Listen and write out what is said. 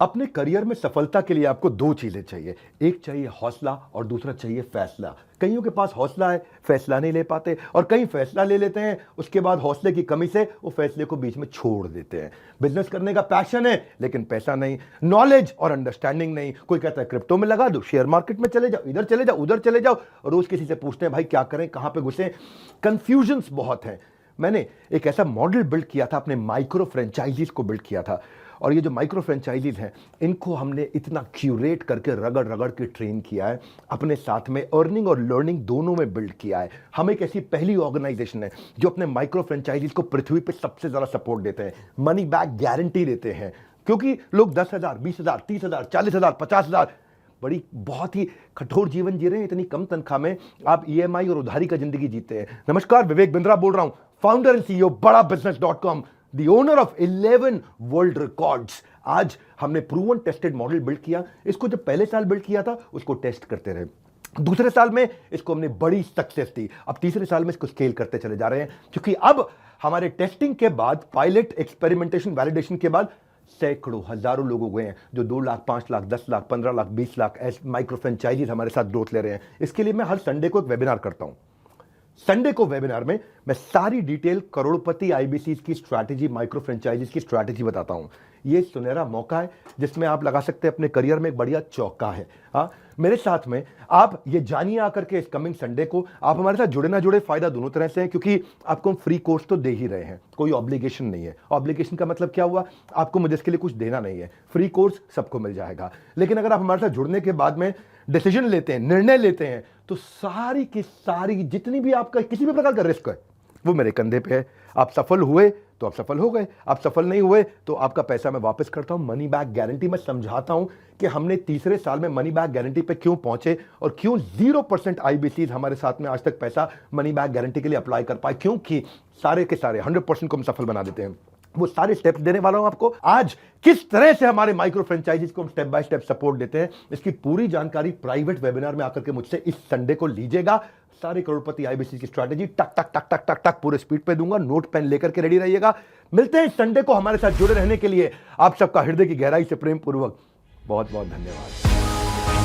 अपने करियर में सफलता के लिए आपको दो चीजें चाहिए। एक चाहिए हौसला और दूसरा चाहिए फैसला। कईयों के पास हौसला है, फैसला नहीं ले पाते, और कई फैसला ले लेते हैं, उसके बाद हौसले की कमी से वो फैसले को बीच में छोड़ देते हैं। बिजनेस करने का पैशन है लेकिन पैसा नहीं, नॉलेज और अंडरस्टैंडिंग नहीं। कोई कहता है क्रिप्टो में लगा दो, शेयर मार्केट में चले जाओ, इधर चले जाओ, उधर चले जाओ, रोज किसी से पूछते हैं भाई क्या करें, कहां पे घुसे। कंफ्यूजन्स बहुत हैं। मैंने एक ऐसा मॉडल बिल्ड किया था, अपने माइक्रो फ्रेंचाइजीज को बिल्ड किया था, और ये जो माइक्रो फ्रेंचाइजीज हैं इनको हमने इतना क्यूरेट करके रगड़ रगड़ के ट्रेन किया है, अपने साथ में अर्निंग और लर्निंग दोनों में बिल्ड किया है। हम एक ऐसी पहली ऑर्गेनाइजेशन है जो अपने माइक्रो फ्रेंचाइजीज को पृथ्वी पे सबसे ज्यादा सपोर्ट देते हैं, मनी बैक गारंटी देते हैं। क्योंकि लोग 10,000, 20,000, 30,000, 40,000, 50,000 बड़ी बहुत ही कठोर जीवन जी रहे हैं, इतनी कम तनख्वाह में आप ईएमआई और उधारी का जिंदगी जीते हैं। नमस्कार, विवेक बिंद्रा बोल रहा हूं, founder and CEO Bada business, the owner of 11 world records. आज हमने प्रूवन टेस्टेड मॉडल बिल्ड किया। इसको जब पहले साल बिल्ड किया था उसको टेस्ट करते रहे, दूसरे साल में इसको हमने बड़ी सक्सेस दी, अब तीसरे साल में इसको स्केल करते चले जा रहे हैं। क्योंकि अब हमारे टेस्टिंग के बाद, पायलट, एक्सपेरिमेंटेशन, वैलिडेशन के बाद सैकड़ों, हजारों लोग हो गए हैं जो 2 लाख, 5 लाख, 10 लाख, 15 लाख, 20 लाख ऐसे माइक्रो फ्रेंचाइजीज हमारे साथ ग्रोथ ले रहे हैं। इसके लिए मैं हर संडे को एक वेबिनार करता हूं। संडे को वेबिनार में मैं सारी डिटेल करोड़पति आईबीसी की स्ट्रैटेजी, माइक्रो फ्रेंचाइजीज की स्ट्रैटेजी बताता हूं। ये सुनहरा मौका है जिसमें आप लगा सकते हैं अपने करियर में एक बढ़िया चौका है। हाँ, मेरे साथ में आप ये जानिए आकर के इस कमिंग संडे को। आप हमारे साथ जुड़े ना जुड़े, फायदा दोनों तरह से है, क्योंकि आपको हम फ्री कोर्स तो दे ही रहे हैं, कोई ऑब्लिगेशन नहीं है। ऑब्लिगेशन का मतलब क्या हुआ, आपको मुझे इसके लिए कुछ देना नहीं है, फ्री कोर्स सबको मिल जाएगा। लेकिन अगर आप हमारे साथ जुड़ने के बाद में डिसीजन लेते हैं, निर्णय लेते हैं, तो सारी की सारी जितनी भी आपका किसी भी प्रकार का रिस्क है वो मेरे कंधे पे है। आप सफल हुए तो आप सफल हो गए, आप सफल नहीं हुए तो आपका पैसा मैं वापस करता हूं। मनी बैक गारंटी मैं समझाता हूं कि हमने तीसरे साल में मनी बैक गारंटी पे क्यों पहुंचे और क्यों 0% आईबीसी हमारे साथ में आज तक पैसा मनी बैक गारंटी के लिए अप्लाई कर पाए, क्योंकि सारे के सारे 100% को हम सफल बना देते हैं। वो सारे स्टेप्स देने वाला हूं आपको आज। किस तरह से हमारे माइक्रो फ्रेंचाइजीज को हम स्टेप बाय स्टेप सपोर्ट देते हैं, इसकी पूरी जानकारी प्राइवेट वेबिनार में आकर के मुझसे इस संडे को लीजिएगा। सारे करोड़पति आईबीसी की स्ट्रैटेजी टक टक टक टक टक टक पूरे स्पीड पे दूंगा, नोट पेन लेकर के रेडी रहिएगा। मिलते हैं संडे को। हमारे साथ जुड़े रहने के लिए आप सबका हृदय की गहराई से प्रेम पूर्वक बहुत बहुत धन्यवाद।